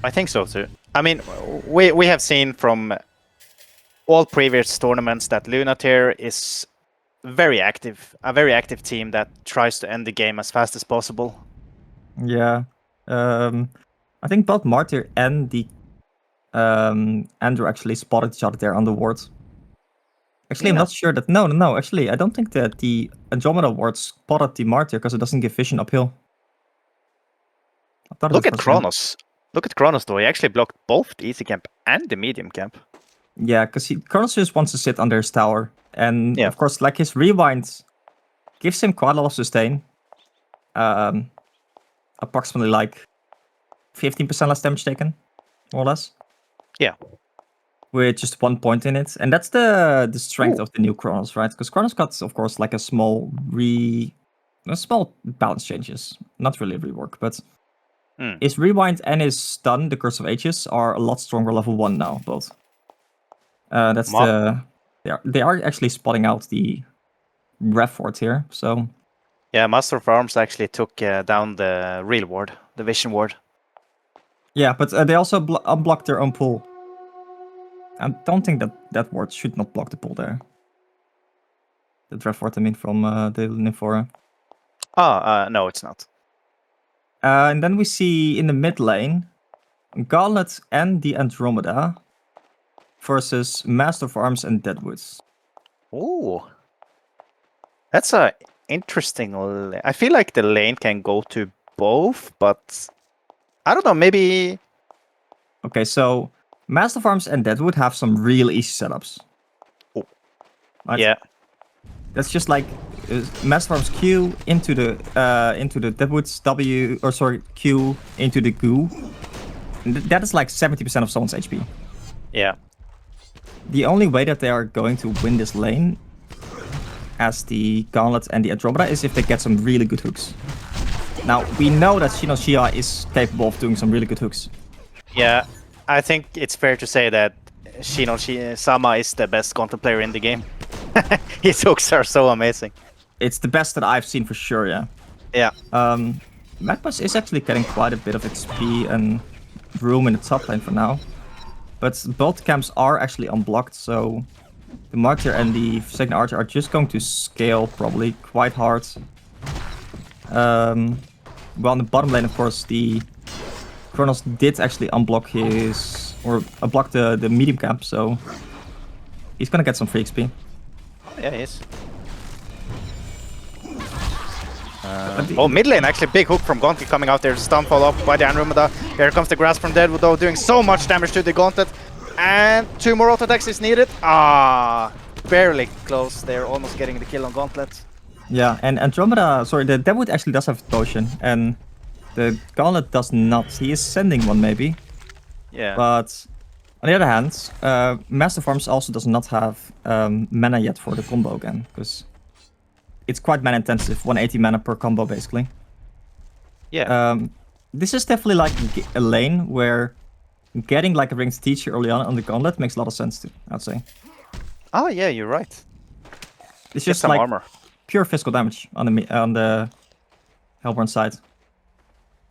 I think so too. I mean, we have seen from all previous tournaments that Lunatir is very active, a very active team that tries to end the game as fast as possible. Yeah. I think both Martyr and the Andrew actually spotted each other there on the ward. Actually, I'm not sure that... No. Actually, I don't think that the Andromeda ward spotted the Martyr because it doesn't give vision uphill. Look at Kronos. Look at Kronos though. He actually blocked both the easy camp and the medium camp. Yeah, because Kronos just wants to sit under his tower. And of course, like his rewind gives him quite a lot of sustain. Approximately like 15% less damage taken, more or less. Yeah. With just 1 point in it. And that's the strength of the new Kronos, right? Because Kronos got, of course, like a small balance changes. Not really rework, but his rewind and his stun, the Curse of Ages, are a lot stronger level 1 now, both. That's they are actually spotting out the ref ward here, so... Yeah, Master of Arms actually took down the real ward, the vision ward. Yeah, but they also unblocked their own pool. I don't think that ward should not block the pool there. The ref ward, I mean, from the Nymphora. No, it's not. And then we see in the mid lane, Gauntlet and the Andromeda versus Master of Arms and Deadwoods. Ooh. That's a interesting... I feel like the lane can go to both, but... I don't know, maybe... Okay, so Master of Arms and Deadwood have some real easy setups. Oh. Right? Yeah. That's just like Master of Arms Q into the Deadwood's Q into the goo. That is like 70% of someone's HP. Yeah. The only way that they are going to win this lane as the Gauntlet and the Andromeda is if they get some really good hooks. Now, we know that Shia is capable of doing some really good hooks. Yeah, I think it's fair to say that Sama is the best Gauntlet player in the game. His hooks are so amazing. It's the best that I've seen for sure, yeah. Yeah. Magmas is actually getting quite a bit of XP and room in the top lane for now. But both camps are actually unblocked, so the Martyr and the second Archer are just going to scale probably quite hard. Well, in the bottom lane, of course, the Kronos did actually unblock block the medium camp, so he's gonna get some free XP. Yeah, he is. Mid lane, actually, big hook from Gauntlet coming out there. Stun follow up by the Andromeda. Here comes the Grasp from Deadwood, though, doing so much damage to the Gauntlet. And 2 more auto attacks is needed. Barely close. They're almost getting the kill on Gauntlet. Yeah, and the Deadwood actually does have a potion, and the Gauntlet does not. He is sending one, maybe. Yeah. But on the other hand, Master of Arms also does not have mana yet for the combo again, because it's quite mana intensive, 180 mana per combo, basically. Yeah. This is definitely like a lane where getting like a Ringed Teacher early on the Gauntlet makes a lot of sense too, I'd say. Oh yeah, you're right. It's just some like armor. Pure physical damage on the Hellborn side.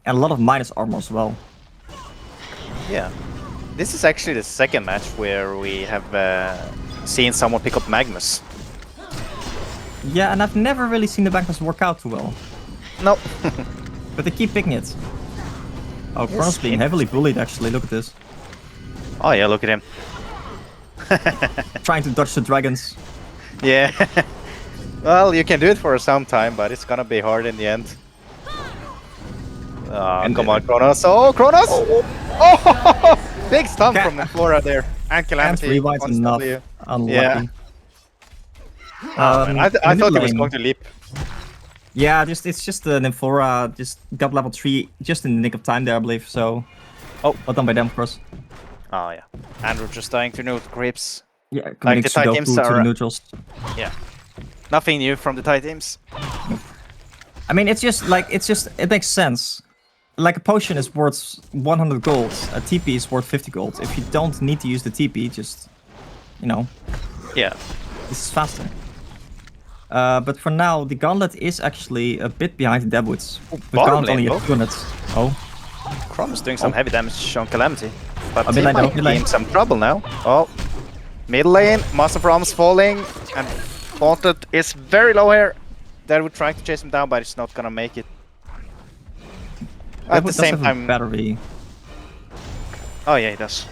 And a lot of minus armor as well. Yeah. This is actually the second match where we have seen someone pick up Magmus. Yeah, and I've never really seen the Magmus work out too well. No. But they keep picking it. Oh, Kronos being heavily bullied actually, look at this. Oh yeah, look at him. Trying to dodge the dragons. Yeah. Well, you can do it for some time, but it's gonna be hard in the end. Come on, Kronos. Oh, Kronos! Oh! Big stun from Nymphora there. And Calamity. Rewinds enough. Unlucky. Yeah. I thought he was going to leap. Yeah, it's just the Nymphora just got level 3 just in the nick of time there, I believe, so... Oh, well done by them, of course. Oh, yeah. Andrew just dying to new creeps. Yeah, like the Thai teams are... to the neutrals. Yeah. Nothing new from the Thai teams. Nope. I mean, it makes sense. Like a potion is worth 100 gold, a TP is worth 50 gold. If you don't need to use the TP, just, you know... Yeah. This is faster. But for now, the Gauntlet is actually a bit behind the Deadwoods. The Gauntlet only has 200. Oh. Chrono's doing some heavy damage on Calamity. But mid he lane now, might mid be lane. in some trouble now. Oh, mid lane, Master of Realms falling, and Gauntlet is very low here. They would try to chase him down, but he's not gonna make it. At the same time, battery. oh yeah, he does.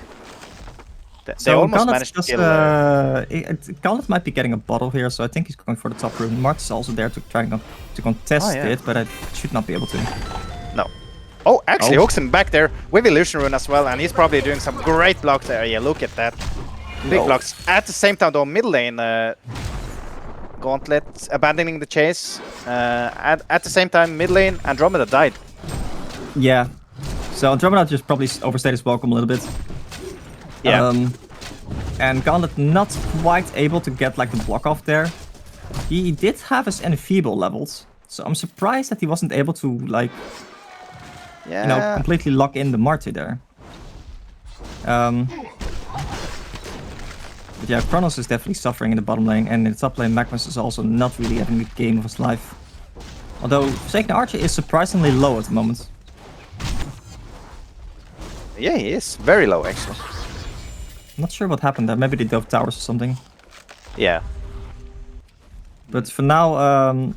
They So almost Gauntlet's managed to just, kill. Gauntlet might be getting a bottle here, so I think he's going for the top rune. Mart's also there to try to contest it, but I should not be able to. No. Oh, actually hooks him back there with Illusion Rune as well, and he's probably doing some great blocks there. Yeah, look at that. Big blocks. At the same time, though, mid lane, Gauntlet abandoning the chase. At the same time, mid lane, Andromeda died. Yeah. So Andromeda just probably overstayed his welcome a little bit. Yeah. And Gauntlet not quite able to get like the block off there. He did have his enfeeble levels, so I'm surprised that he wasn't able to like, you know, completely lock in the Martyr there. But yeah, Kronos is definitely suffering in the bottom lane, and in the top lane, Magnus is also not really having the game of his life. Although Forsaken Archer is surprisingly low at the moment. Yeah, he is very low actually. Not sure what happened there. Maybe they dove towers or something. Yeah. But for now,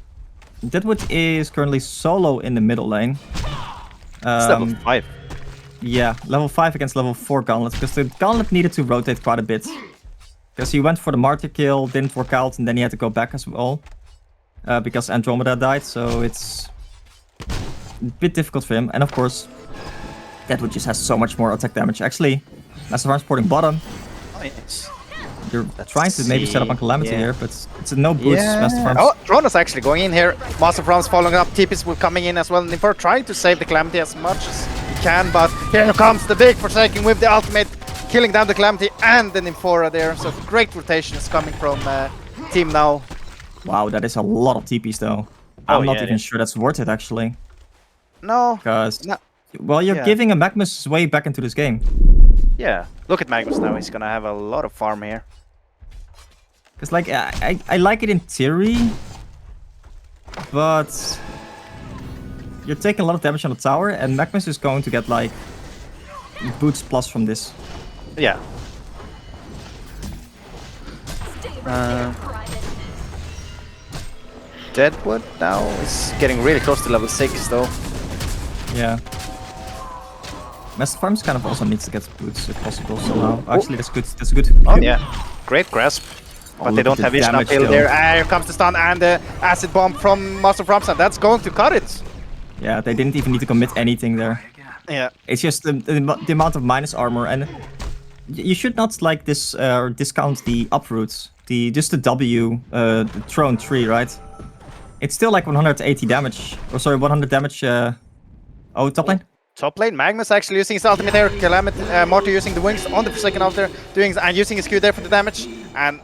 Deadwood is currently solo in the middle lane. It's level 5. Yeah, level 5 against level 4 Gauntlet, because the Gauntlet needed to rotate quite a bit. Because he went for the Martyr kill, didn't work out, and then he had to go back as well. Because Andromeda died, so it's a bit difficult for him. And of course, Deadwood just has so much more attack damage. Actually, Master of Arms porting bottom. Nice. You're trying to maybe set up on Calamity here, but it's a no boots Master of Arms. Oh, Drono's actually going in here. Master of Arms following up. TPs will coming in as well. And Newerth trying to save the Calamity as much as he can, but here comes the big Forsaken with the ultimate, killing down the Calamity and the Nymphora there. So great rotation is coming from Team Now. Wow, that is a lot of TPs though. I'm not even sure that's worth it actually. No. Because, well, you're giving a Magnus way back into this game. Yeah, look at Magnus now. He's gonna have a lot of farm here. Because, like, I like it in theory, but you're taking a lot of damage on the tower, and Magnus is going to get, like, boots plus from this. Yeah. Deadwood now is getting really close to level 6, though. Yeah. Master Farms kind of also needs to get boots if possible, so now. Actually, that's good. That's good. Oh, yeah. Great grasp. But they don't have vision uphill there. Here comes the stun and the acid bomb from Master of Arms, and that's going to cut it. Yeah, they didn't even need to commit anything there. Yeah. It's just the amount of minus armor, and you should not like this discount the uproots. Just the W, the throne tree, right? It's still like 180 damage. Or sorry, 100 damage. Oh, top lane. Top lane, Magnus actually using his ultimate there, Calamity, Martyr using the wings on the Forsaken after, and using his Q there for the damage. And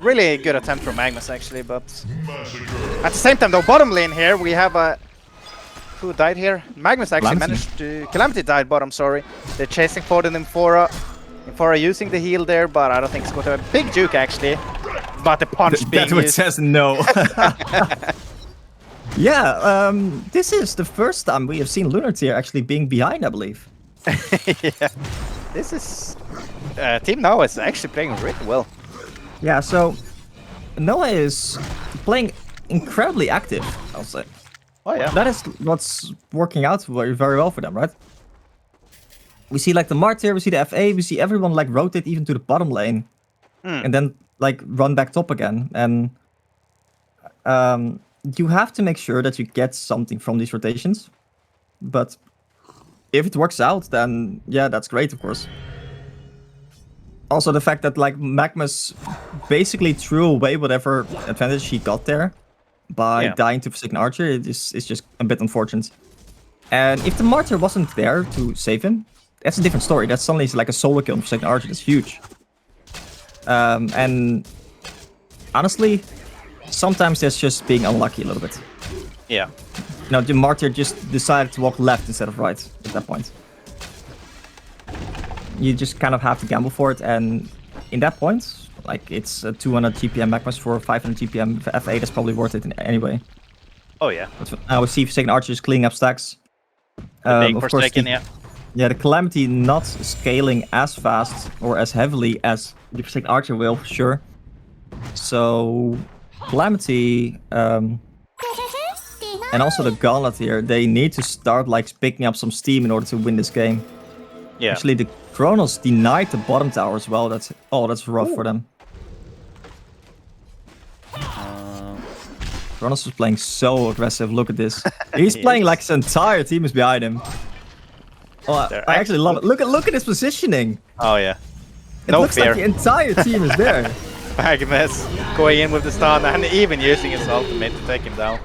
really good attempt from Magnus actually, but at the same time though, bottom lane here, we have a... Who died here? Magnus actually managed to... Calamity died bottom, sorry. They're chasing for the Nymphora. Nymphora using the heal there, but I don't think it's going to have a big juke actually. But the punch being That's what says no. Yeah, this is the first time we have seen Lunar Tier actually being behind, I believe. Yeah, this is... Team Noah is actually playing really well. Yeah, so Noah is playing incredibly active, I'll say. Oh yeah. That is what's working out very, very well for them, right? We see like the Martyr, we see the FA, we see everyone like rotate even to the bottom lane. And then like run back top again. And you have to make sure that you get something from these rotations. But if it works out, then yeah, that's great, of course. Also, the fact that like Magnus basically threw away whatever advantage he got there by dying to Forsaken Archer, it's just a bit unfortunate. And if the Martyr wasn't there to save him, that's a different story. That's suddenly like a solo kill on Forsaken Archer. That's huge. And honestly, sometimes that's just being unlucky a little bit. Yeah. You know, the Martyr just decided to walk left instead of right at that point. You just kind of have to gamble for it, and in that point, like it's a 200 GPM Magnus for 500 GPM FA, that's probably worth it anyway. Oh yeah. But now we see Forsaken Archer just cleaning up stacks. The big Of course, Forsaken, yeah. yeah, the Calamity not scaling as fast or as heavily as the Forsaken Archer will, for sure. So, Calamity, and also the Gauntlet here, they need to start like picking up some steam in order to win this game. Yeah. Actually, the Chronos denied the bottom tower as well. That's rough for them. Chronos is playing so aggressive. Look at this. He's playing like his entire team is behind him. Oh, I actually love it. Look at his positioning. Oh yeah. It looks like the entire team is there. Magnus going in with the stun and even using his ultimate to take him down.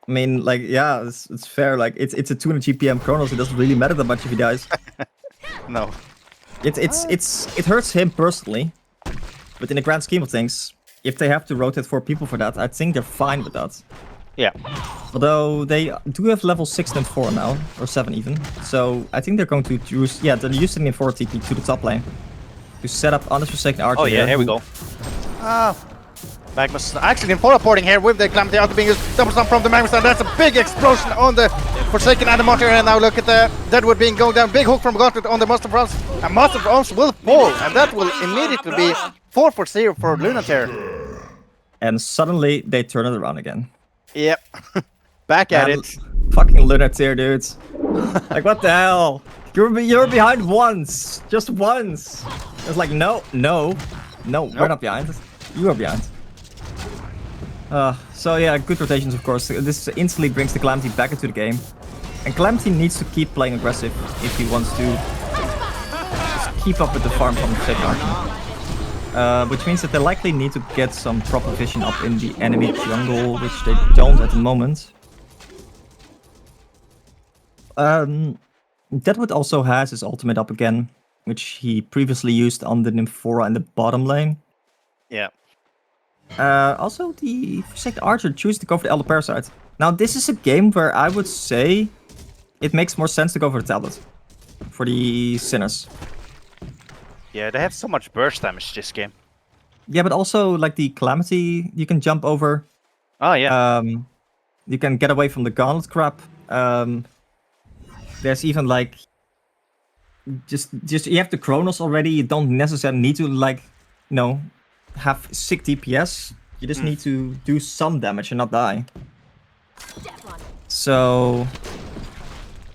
I mean, like, yeah, it's fair. Like, it's a 200 GPM Chronos. It doesn't really matter that much if he dies. No. It hurts him personally, but in the grand scheme of things, if they have to rotate 4 people for that, I think they're fine with that. Yeah. Although they do have level 6 and 4 now, or 7 even. So I think they're going to use, yeah, they're using it for TP to the top lane to set up on this Forsaken Archer. Oh yeah, here we go. Magnus actually in follow porting here with the Calamity Auto being used. Double stun from the Magnus, and that's a big explosion on the Forsaken and the Martyr. And now look at the Deadwood being going down. Big hook from Gauntlet on the Master of Arms. And Master of Arms will fall, and that will immediately be 4-0 for Lunateer. And suddenly they turn it around again. Yep. Back at it. Fucking Lunateer, dudes. Like, what the hell? You're behind once. Just once. It's like, no, we're not behind. You are behind. So yeah, good rotations, of course. This instantly brings the Calamity back into the game. And Calamity needs to keep playing aggressive if he wants to just keep up with the farm from the Forsaken Archer. Which means that they likely need to get some proper vision up in the enemy jungle, which they don't at the moment. Deadwood also has his ultimate up again, which he previously used on the Nymphora in the bottom lane. Yeah. Also, the Forsaken Archer chooses to go for the Elder Parasite. Now, this is a game where I would say it makes more sense to go for the tablet. For the Sinners. Yeah, they have so much burst damage this game. Yeah, but also, like, the Calamity, you can jump over. Oh, yeah. You can get away from the Gauntlet crap. There's even, like... Just you have the Chronos already. You don't necessarily need to, like, you know... have sick DPS, you just need to do some damage and not die. So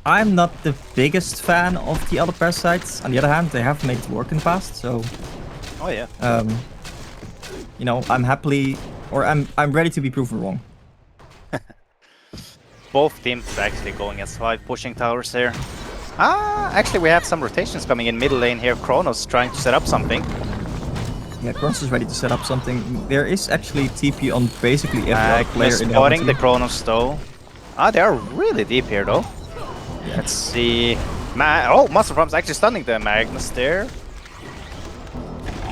I'm not the biggest fan of the other parasites. On the other hand, they have made it work in the past, so oh yeah. You know, I'm ready to be proven wrong. Both teams actually going as 5 pushing towers here. Actually we have some rotations coming in middle lane here. Chronos trying to set up something. Yeah, Chronos is ready to set up something. There is actually TP on basically every player in the spotting the Chronos though. They are really deep here though. Yeah. Let's see. Master Farm's actually stunning the Magnus there.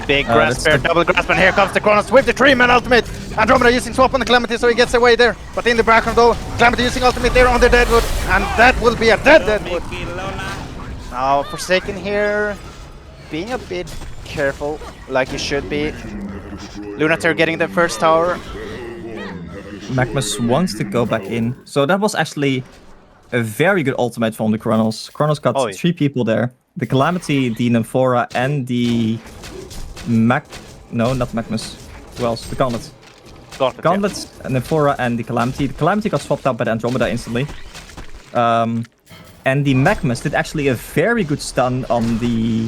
Big grasp here, double grasp, and here comes the Chronos with the 3-man ultimate. Andromeda using swap on the Calamity, so he gets away there. But in the background though, Calamity using ultimate there on the Deadwood, and that will be a dead Deadwood. Now Forsaken here, being a bit careful, like you should be. Lunateer getting the first tower. Magnus wants to go back in. So that was actually a very good ultimate from the Chronos. Chronos got 3 people there. The Calamity, the Nymphora, and the No, not Magnus. Who else? The Gauntlet. Gauntlet, yeah. Nymphora, and the Calamity. The Calamity got swapped out by the Andromeda instantly. And the Magnus did actually a very good stun on the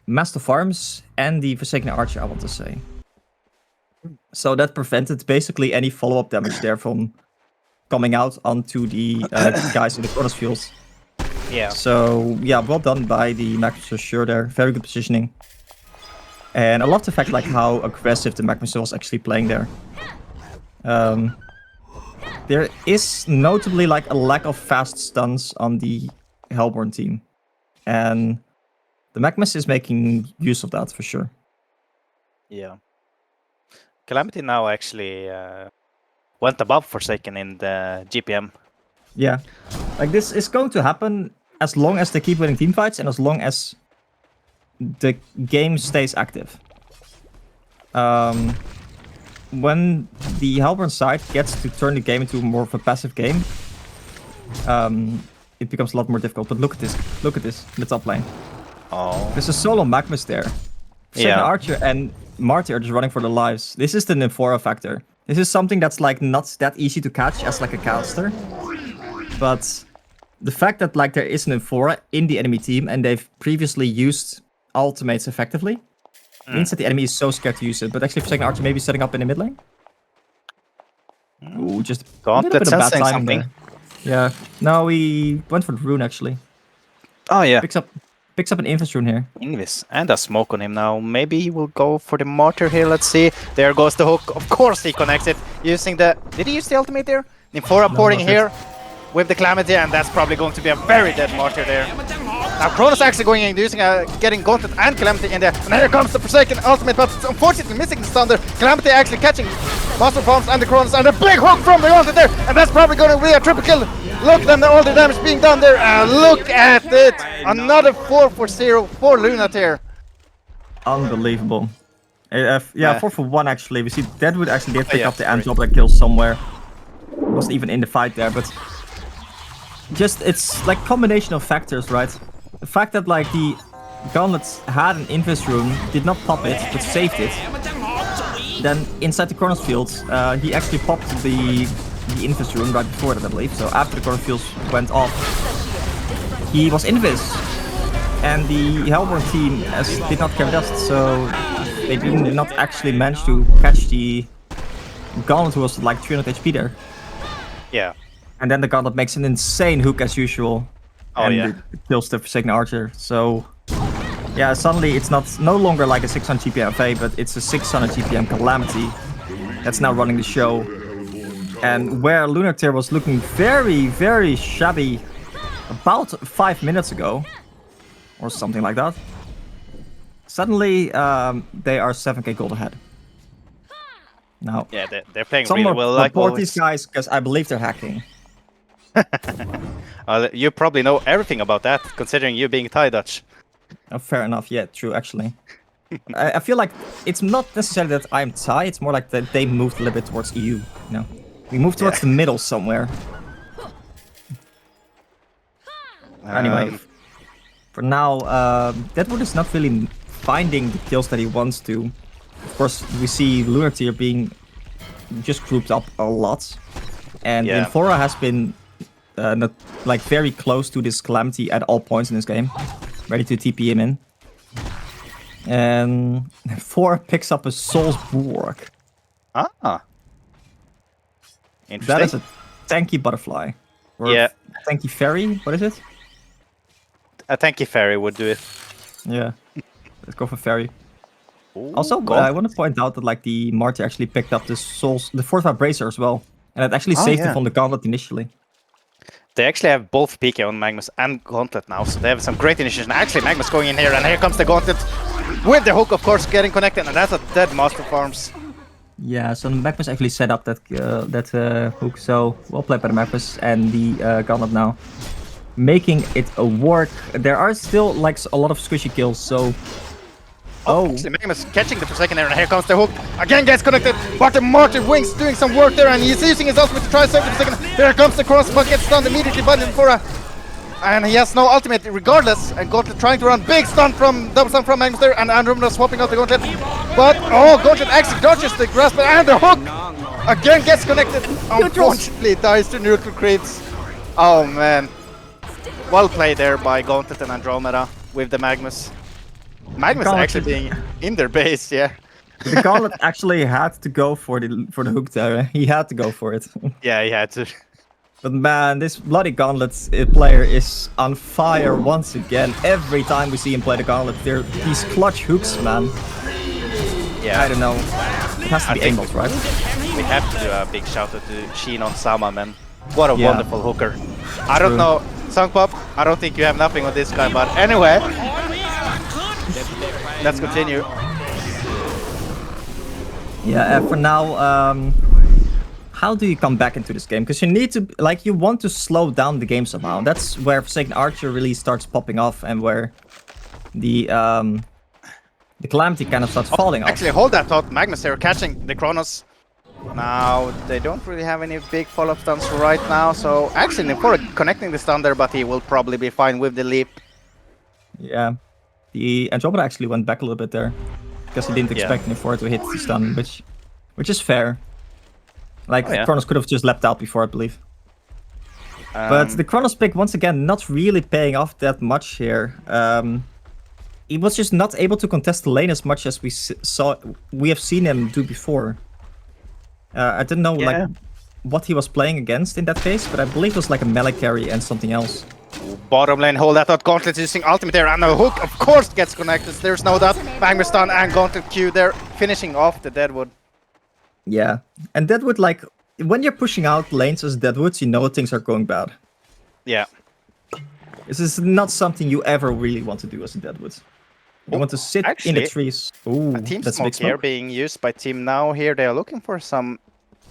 Master Farms and the Forsaken Archer, I want to say. So that prevented basically any follow-up damage there from coming out onto the guys in the Chronos fields. Yeah. So yeah, well done by the Magnus for sure there. Very good positioning. And I love the fact like how aggressive the Magnus was actually playing there. There is notably like a lack of fast stuns on the Hellborn team. And the Magnus is making use of that for sure. Yeah. Calamity now actually went above Forsaken in the GPM. Yeah. Like this is going to happen as long as they keep winning teamfights and as long as the game stays active. when the Hellborn side gets to turn the game into more of a passive game, it becomes a lot more difficult. But look at this. Look at this. The top lane. Oh. There's a solo Magnus there. Second Archer and Marty are just running for their lives. This is the Nymphora factor. This is something that's like not that easy to catch as like a caster. But the fact that like there is an Nymphora in the enemy team and they've previously used ultimates effectively means that the enemy is so scared to use it. But actually for second Archer maybe setting up in the mid lane. Ooh, just a little bit of bad timing there. Yeah. No, he went for the rune actually. Oh yeah. Picks up an Invis rune here. Invis and a smoke on him now. Maybe he will go for the martyr here. Let's see. There goes the hook. Of course he connects it using the. Did he use the ultimate there? Nymphora pouring here with the Calamity, and that's probably going to be a very dead martyr there. Now Kronos actually going in, using getting Gauntlet and Calamity in there, and here comes the Forsaken ultimate, but unfortunately missing the Thunder. Calamity actually catching Master Farms and the Kronos, and a big hook from the Gauntlet there, and that's probably going to be a triple kill. Look at all the damage being done there, and look at it! Another 4 for 0 for Lunateer. Unbelievable. Yeah, 4 for 1 actually. We see Deadwood actually did pick up the Antiopic kill somewhere. Wasn't even in the fight there, but just it's like combination of factors, right? The fact that like the Gauntlets had an Invis rune, did not pop it, but saved it. Then inside the Kronos field, he actually popped the Invis rune right before that, I believe. So after the Kronos fields went off, he was Invis. And the Hellborn team did not carry dust, so they did not actually manage to catch the Gauntlet, who was like 300 HP there. Yeah. And then the Gauntlet makes an insane hook as usual. And it kills the Forsaken Archer. So yeah, suddenly it's no longer like a 600 GPM FA, but it's a 600 GPM Calamity that's now running the show. And where Lunateer was looking very, very shabby about 5 minutes ago, or something like that, suddenly they are 7k gold ahead. Now, yeah, they're playing really well. Like support these guys because I believe they're hacking. You probably know everything about that, considering you being Thai Dutch. Oh, fair enough. Yeah, true. Actually, I feel like it's not necessarily that I'm Thai. It's more like that they moved a little bit towards EU. You know, we moved towards the middle somewhere. Anyway, for now, Deadwood is not really finding the kills that he wants to. Of course, we see Lunateer being just grouped up a lot, and Nymphora has been not, like very close to this Calamity at all points in this game, ready to TP him in. And 4 picks up a Soul's Bulwark. Ah, interesting. That is a tanky butterfly. Or a tanky fairy. What is it? A tanky fairy would do it. Yeah, let's go for fairy. Ooh, also, I want to point out that like the Martyr actually picked up the Fortified Bracer as well, and it actually saved him from the Gauntlet initially. They actually have both PK on Magnus and Gauntlet now, so they have some great initiation. Actually, Magnus going in here, and here comes the Gauntlet with the hook, of course, getting connected, and that's a dead Master Farms. Yeah, so Magnus actually set up that hook, so well played by the Magnus and the Gauntlet now, making it a work. There are still like a lot of squishy kills, so. Actually, Magnus catching the Forsaken there, and here comes the hook. Again gets connected, but the Martyr Wings doing some work there, and he's using his ultimate to try to save the Forsaken. Here comes the cross, but gets stunned immediately by Nymphora. And he has no ultimate regardless, and Gauntlet trying to run big stun from double stun from Magnus there, and Andromeda swapping out the Gauntlet. But, Gauntlet actually dodges the grasp, and the hook again gets connected. Unfortunately, dies to neutral creeps. Oh man. Well played there by Gauntlet and Andromeda with the Magnus. Magnus actually being in their base, yeah. The Gauntlet actually had to go for the hook there. He had to go for it. Yeah, he had to. But man, this bloody Gauntlet player is on fire once again. Every time we see him play the Gauntlet, these clutch hooks, man. Yeah, I don't know. It has to be aimbot, right? We have to do a big shout out to Sheen on Sama, man. What a wonderful hooker. I don't know, Songpop, I don't think you have nothing on this guy, but anyway. Let's continue. Yeah, for now, how do you come back into this game? Because you need to, like, you want to slow down the game somehow. That's where Forsaken Archer really starts popping off, and where the Calamity kind of starts falling off. Actually, hold that thought. Magnus here catching the Kronos. Now, they don't really have any big follow-up stuns right now, so actually Newerth connecting the stun there, but he will probably be fine with the leap. Yeah. The Andromeda actually went back a little bit there because he didn't expect Newerth to hit the stun, which is fair. Like, Kronos could have just leapt out before, I believe. But the Kronos pick, once again, not really paying off that much here. He was just not able to contest the lane as much as we have seen him do before. I didn't know like what he was playing against in that case, but I believe it was like a melee carry and something else. Bottom lane, hold that out. Gauntlet using ultimate there, and the hook, of course, gets connected. There's no doubt. Banger stun and Gauntlet Q there, finishing off the Deadwood. Yeah, and Deadwood, like, when you're pushing out lanes as Deadwoods, you know things are going bad. Yeah. This is not something you ever really want to do as a Deadwood. You want to sit in the trees. Ooh, a team that's smoke big smoke here being used by Team Now here. They are looking for some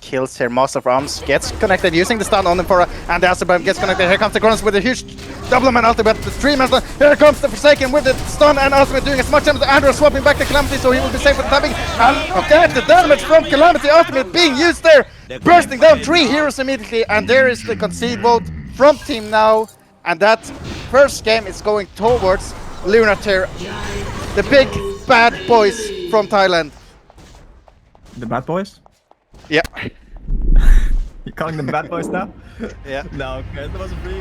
kills here. Master of Arms gets connected using the stun on him and the Astrobomb gets connected. Here comes the Kronos with a huge double man ultimate. The stream master. Here comes the Forsaken with the stun and ultimate doing as much damage. Andrew swapping back the Calamity, so he will be safe with the tapping. And okay, the damage from Calamity ultimate being used there, bursting down 3 heroes immediately. And there is the concede vote from Team Now, and that first game is going towards Newerth here, the big bad boys from Thailand. The bad boys? Yeah. You're calling them bad boys now? Yeah. No, okay, that was really